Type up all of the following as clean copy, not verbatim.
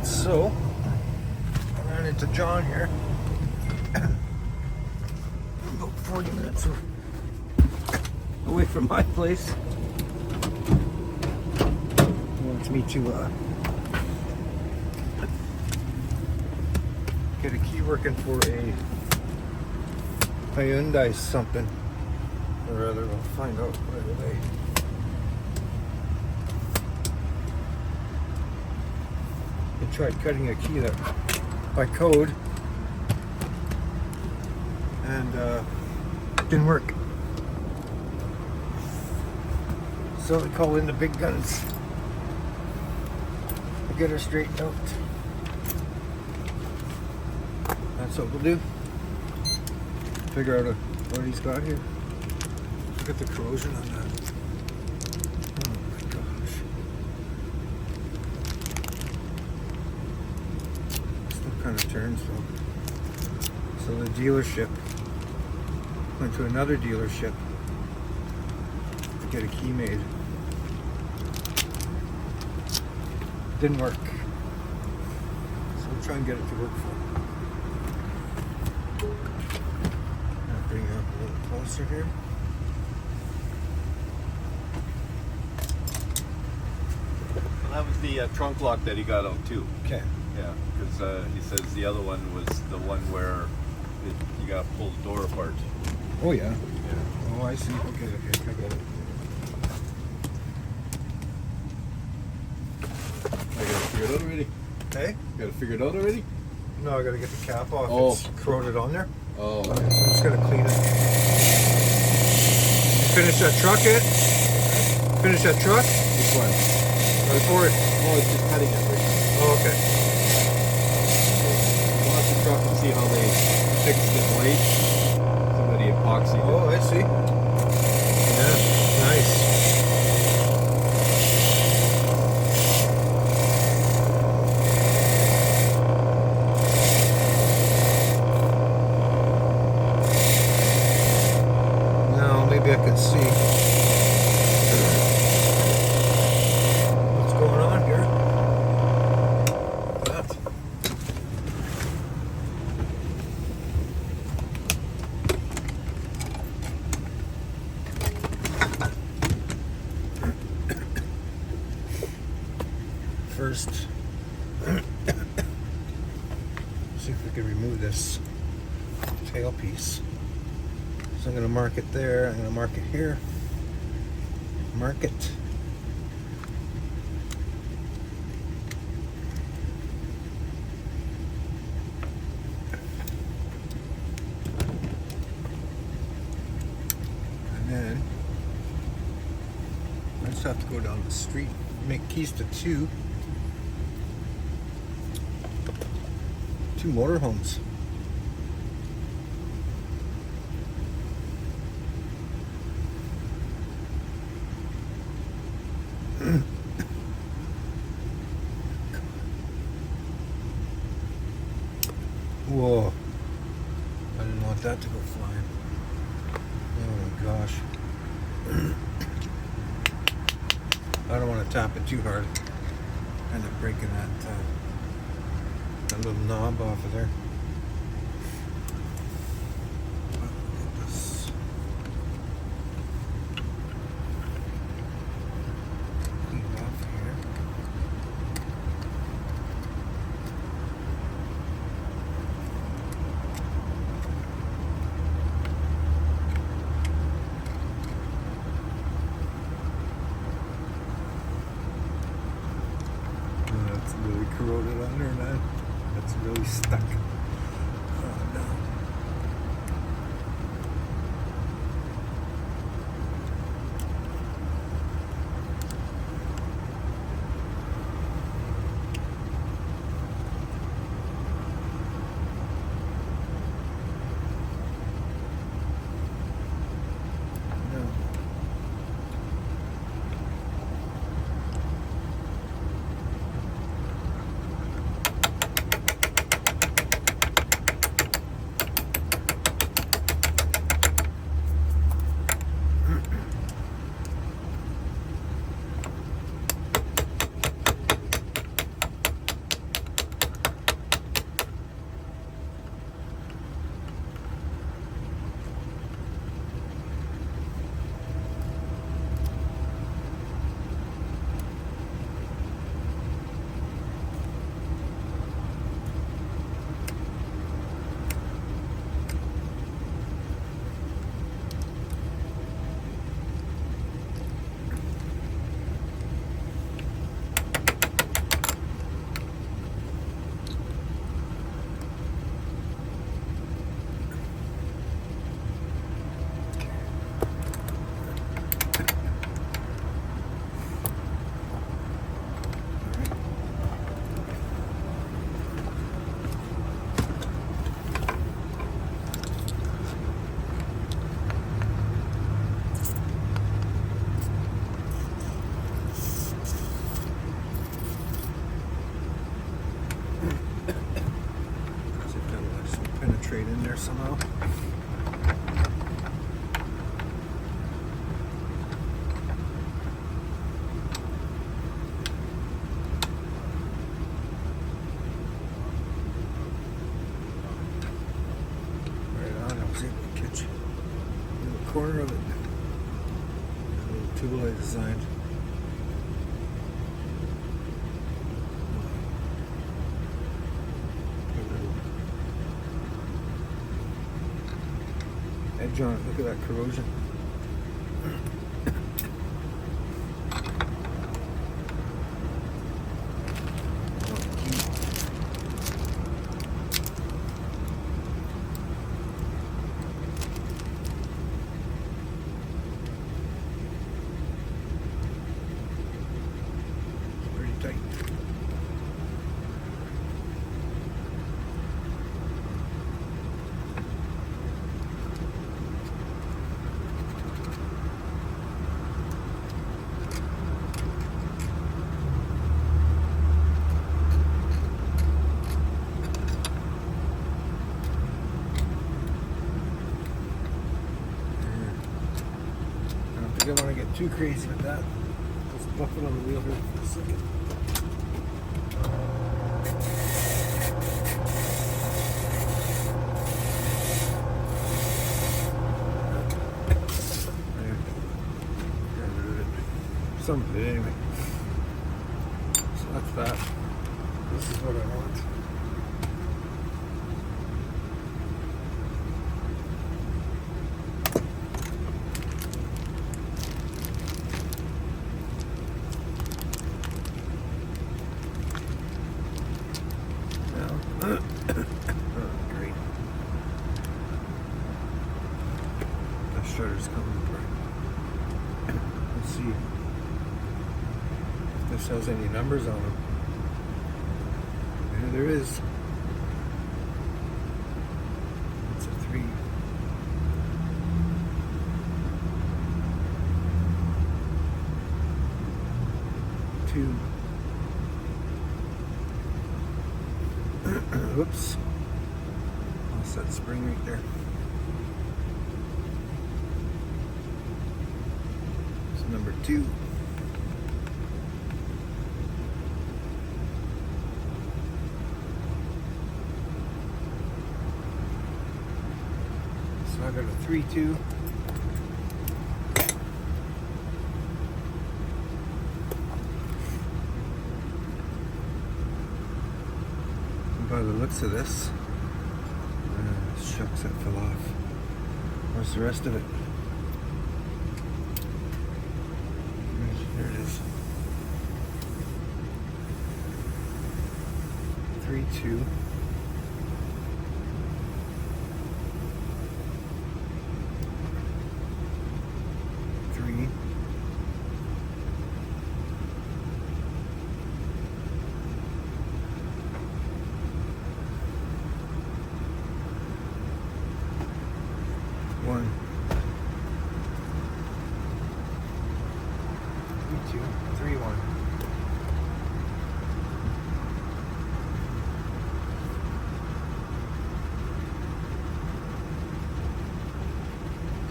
So, I ran into John here. About 40 minutes away from my place. He wants me to get a key working for a Hyundai something. Or rather, we'll find out right away. I tried cutting a key that by code and it didn't work. So we call in the big guns to get her straightened out. That's what we'll do. Figure out what he's got here. Look at the corrosion on that. Oh my gosh. Still kind of turns though. So the dealership went to another dealership to get a key made. Didn't work. So we'll try and get it to work for him. Bring it up a little closer here. Well, that was the trunk lock that he got out too. Okay. Yeah, because he says the other one was the one where you got to pull the door apart. Oh yeah. Yeah. Oh, I see. Okay, I got it. I got to figure it out already. Hey? Got to figure it out already? No, I gotta get the cap off. Oh. It's corroded on there. Oh. Okay, so I'm just gonna clean it. Finish that truck yet? Finish that truck? Which one? Right for it. Oh, it's just cutting it right now. Oh, okay. We'll have to truck and see how they fixed the blade. Somebody epoxied it. Oh, I see. Yeah, nice. Now maybe I can see what's going on here. That. First, see if we can remove this tailpiece. So I'm going to mark it there. I'm going to mark it here. Mark it. And then I just have to go down the street, make keys to two motorhomes. Whoa. I didn't want that to go flying. Oh my gosh. I don't want to tap it too hard. End up breaking that little knob off of there. That's really corroded under, man. That's really stuck. Oh no. right in there somehow. Right on, I was able to catch in the corner of it. A little tool I designed. Edge on it, look at that corrosion. It's pretty tight. I don't want to get too crazy with that. Just buff it on the wheel here for a second. There. Got rid of it. Some of it anyway. So that's that. This is what I want. Great. The shredder's coming apart. Let's see if this has any numbers on them. Yeah, there is. It's a 3. Two. Whoops. Lost that spring right there. It's number 2. So I got a 3-2. By the looks of this, shucks, that fell off. Where's the rest of it? Here it is. 3-2. One, 2, 3, 1.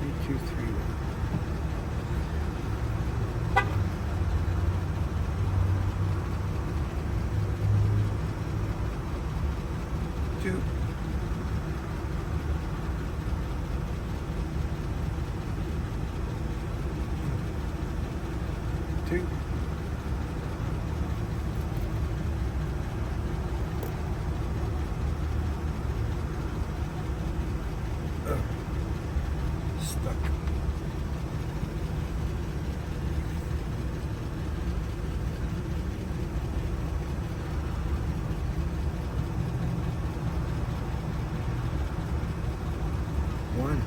Three, 2, 3, 1. Two. Two. Oh. Stuck. One.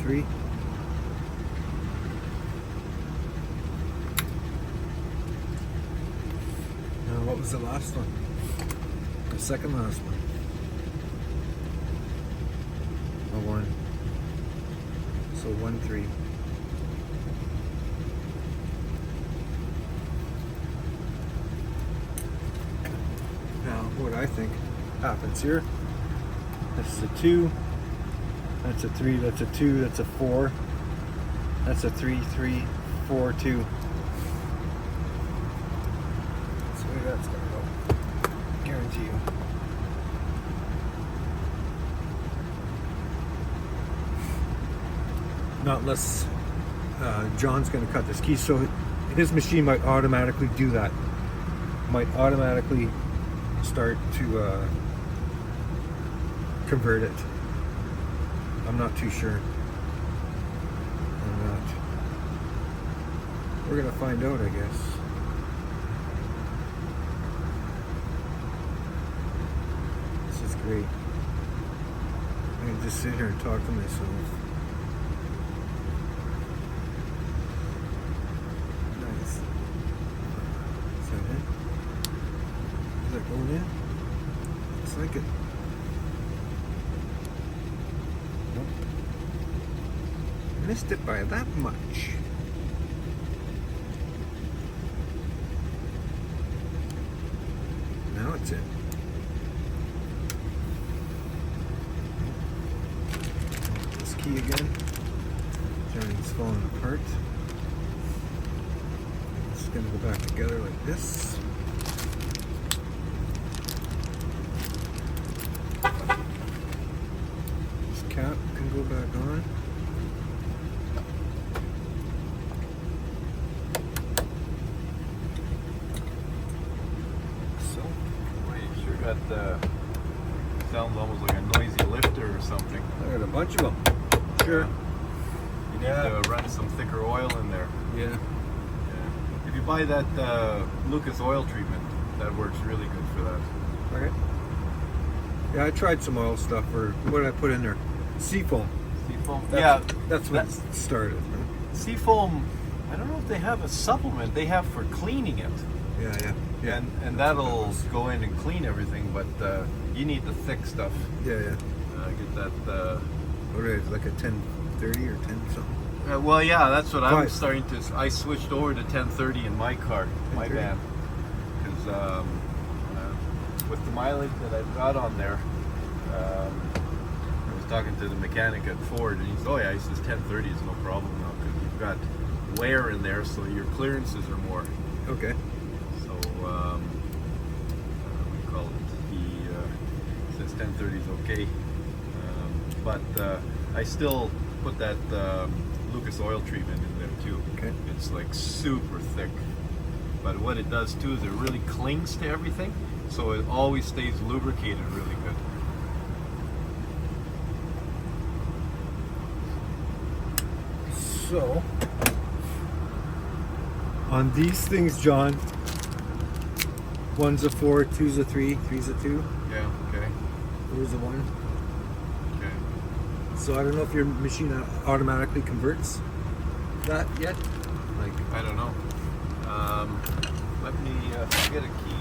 3. Now, what was the last one? The second last one. A 1. So 1, 3. Now, what I think happens here. This is a 2. That's a 3. That's a 2. That's a 4. That's a 3, 3, 4, 2. That's the way that's gonna go. Guarantee you. Not unless John's going to cut this key. So his machine might automatically do that. Might automatically start to convert it. I'm not too sure. I'm not. We're going to find out, I guess. This is great. I can just sit here and talk to myself. Going in? Looks like it. Nope. Missed it by that much. Now it's in. This key again. Everything's falling apart. It's going to go back together like this. Cap can go back on. So, Boy, you sure got sounds almost like a noisy lifter or something. I got a bunch of them. Sure. You need to run some thicker oil in there. Yeah. Yeah. If you buy that Lucas oil treatment, that works really good for that. Okay. Yeah, I tried some oil stuff. Or what did I put in there? Seafoam. Seafoam? That's what it started. Seafoam, I don't know if they have a supplement they have for cleaning it. Yeah. And that'll go in and clean everything, but you need the thick stuff. Yeah. Get that. What is it, like a 1030 or 10 something? Well, yeah, that's what I'm Right. starting to. I switched over to 1030 in my car, my 1030? van, because with the mileage that I've got on there. I was talking to the mechanic at Ford, and he said, "Oh yeah," he says 1030 is no problem now because you've got wear in there, so your clearances are more." Okay. So what do we call it? He says 1030 is okay, but I still put that Lucas oil treatment in there too. Okay. It's like super thick, but what it does too is it really clings to everything, so it always stays lubricated really good. So, on these things, John, 1's a 4, 2's a 3, 3's a 2. Yeah. Okay. Where's the 1? Okay. So I don't know if your machine automatically converts that yet. Like, I don't know. Let me get a key.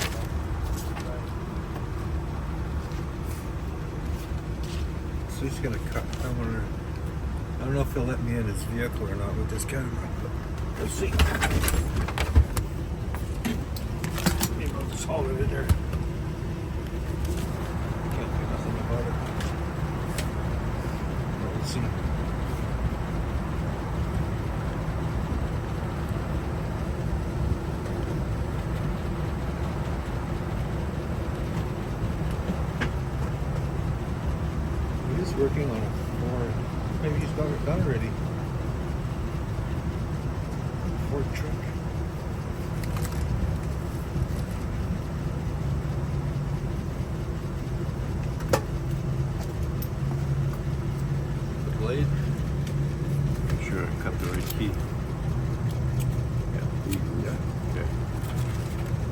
so he's gonna cut. I don't know if he'll let me in his vehicle or not with this camera, but we'll see. Maybe I'll just haul it in there. Can't do nothing about it. But we'll see. He's working on it more. Maybe he's got it done already. Ford truck. The blade. Make sure I cut the right key. Yeah. Okay.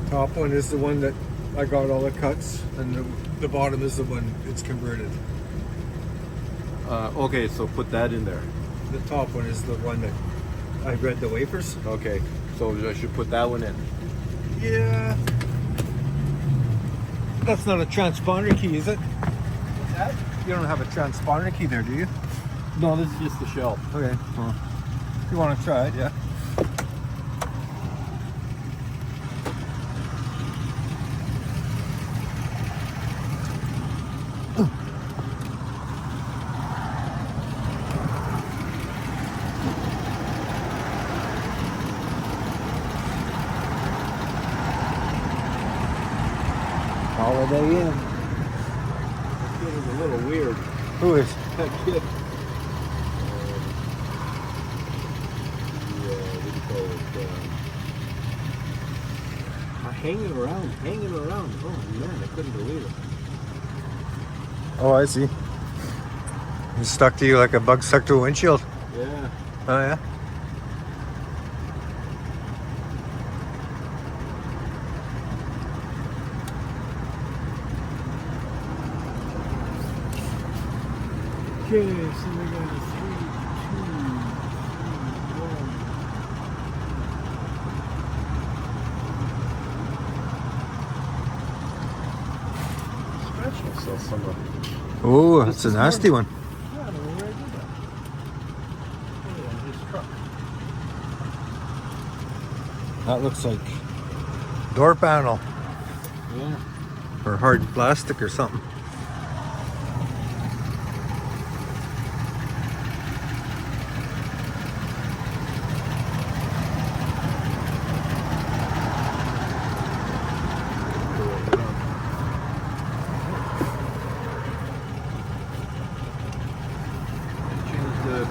Top one is the one that I got all the cuts, and the bottom is the one it's converted. Okay, so put that in there. The top one is the one that I read the wafers. Okay, so I should put that one in. Yeah. That's not a transponder key, is it? What's that? You don't have a transponder key there, do you? No, this is just the shell. Okay. Well, if you want to try it, yeah. Holiday Inn. That kid is a little weird. Who is? That kid. What do you call it? Hanging around. Oh man, I couldn't believe it. Oh, I see. He's stuck to you like a bug stuck to a windshield. Yeah. Oh, yeah? Okay, so we got a 3, 2, 1. Scratch myself somewhere. Oh, that's a nasty one. Yeah, I don't know where I did that. Oh, yeah, his truck. That looks like door panel Yeah. or hard plastic or something.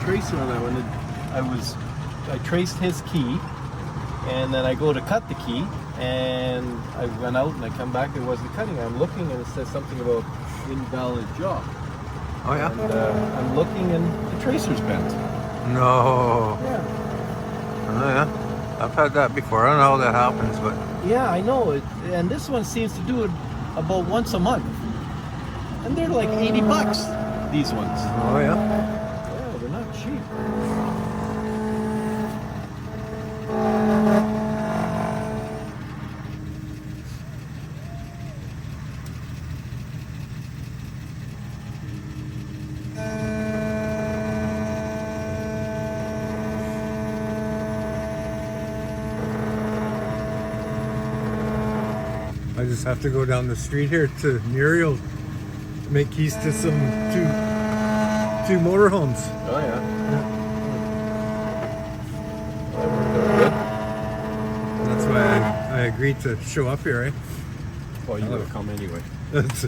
Tracer on that one. I traced his key, and then I go to cut the key, and I went out and I come back. It wasn't cutting. I'm looking, and it says something about invalid job. Oh, yeah? And, I'm looking, and the tracer's bent. No. Yeah. Oh, yeah. I've had that before. I don't know how that happens, but Yeah, I know it. And this one seems to do it about once a month, and they're like $80. These ones. oh, yeah. Yeah, they're not cheap. I just have to go down the street here to Muriel to make keys to some two motorhomes. Oh yeah. That's why I agreed to show up here, eh? Well, you gotta come anyway. That's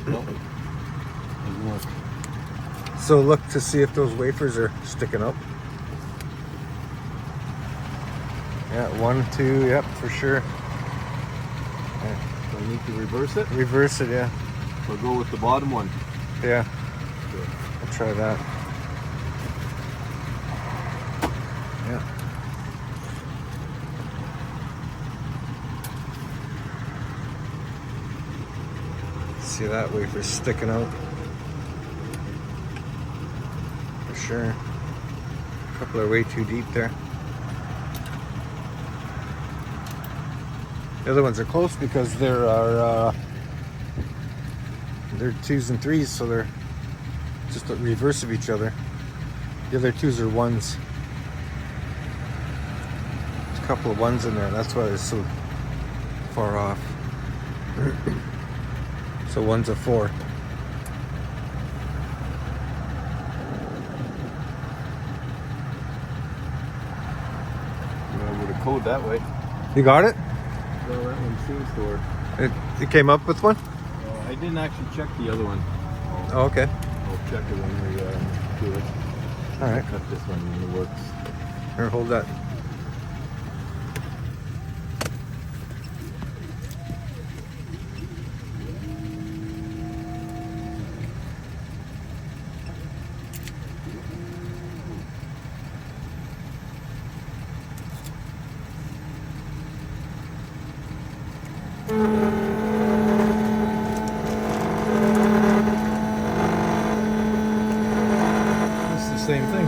No, doesn't work. So look to see if those wafers are sticking up. Yeah, 1, 2, yep, for sure. Do I need to reverse it? Reverse it, yeah. Or go with the bottom one? Yeah. I'll try that. Yeah. See that wafer sticking out. For sure. A couple are way too deep there. The other ones are close because they're 2s and 3s, so they're just the reverse of each other. The other 2s are 1s. There's a couple of 1s in there, that's why they're so far off. So 1's a 4. I would have code that way. You got it? Well, that one seems to work. It came up with one? I didn't actually check the other one. Oh, okay. I'll check it when we do it. All right. Cut this one when it works. Here, hold that. same thing.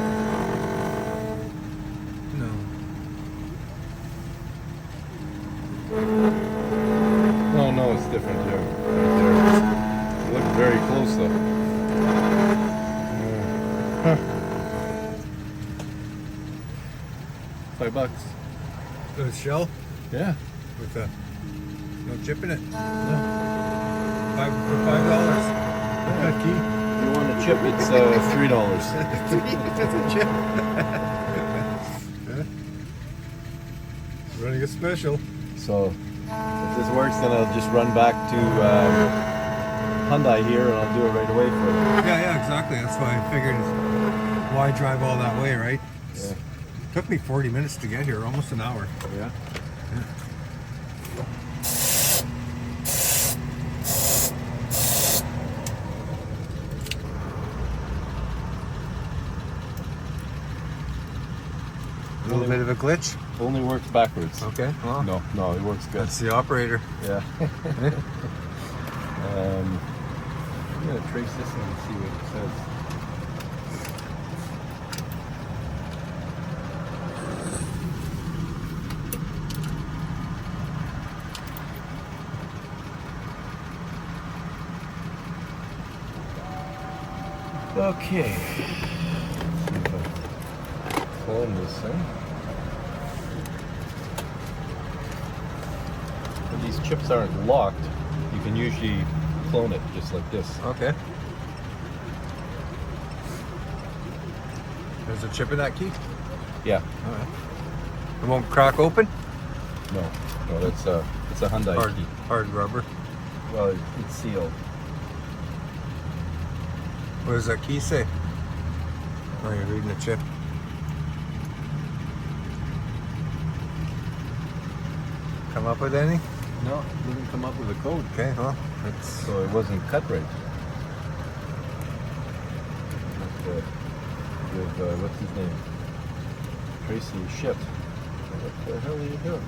No. No, no, it's different here. Right there. You look very close though. Yeah. $5. The shell Yeah. with the no chip in it. No. For $5. That key. If you want a chip, it's $3. That's a chip. Yeah. Running a special. So if this works, then I'll just run back to Hyundai here, and I'll do it right away for you. Yeah, exactly. That's why I figured, why drive all that way, right? Yeah. Took me 40 minutes to get here, almost an hour. Yeah. A little bit of a glitch. Only works backwards. Okay. Well, No, it works good. that's the operator. Yeah. I'm gonna trace this and see what it says. Okay. See if I clone this thing. When these chips aren't locked, you can usually clone it just like this. Okay. There's a chip in that key? Yeah. All right. It won't crack open? No, it's a Hyundai key. Hard rubber. Well, it's sealed. What does that key say? Oh, you're reading the chip. Come up with anything? No, it didn't come up with a code. Okay, well, it's So it wasn't cut right. With what's his name? Tracy shipped. What the hell are you doing?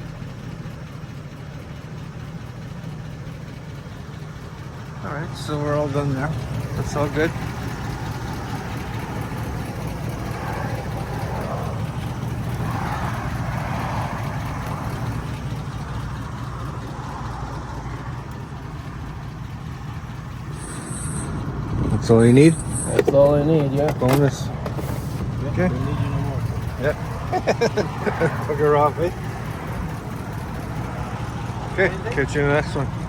all right. So we're all done there. That's all good. That's all you need? That's all I need, yeah. Bonus. Okay. Don't need you no more. Yep. Took her off, eh? Okay, catch you in the next one.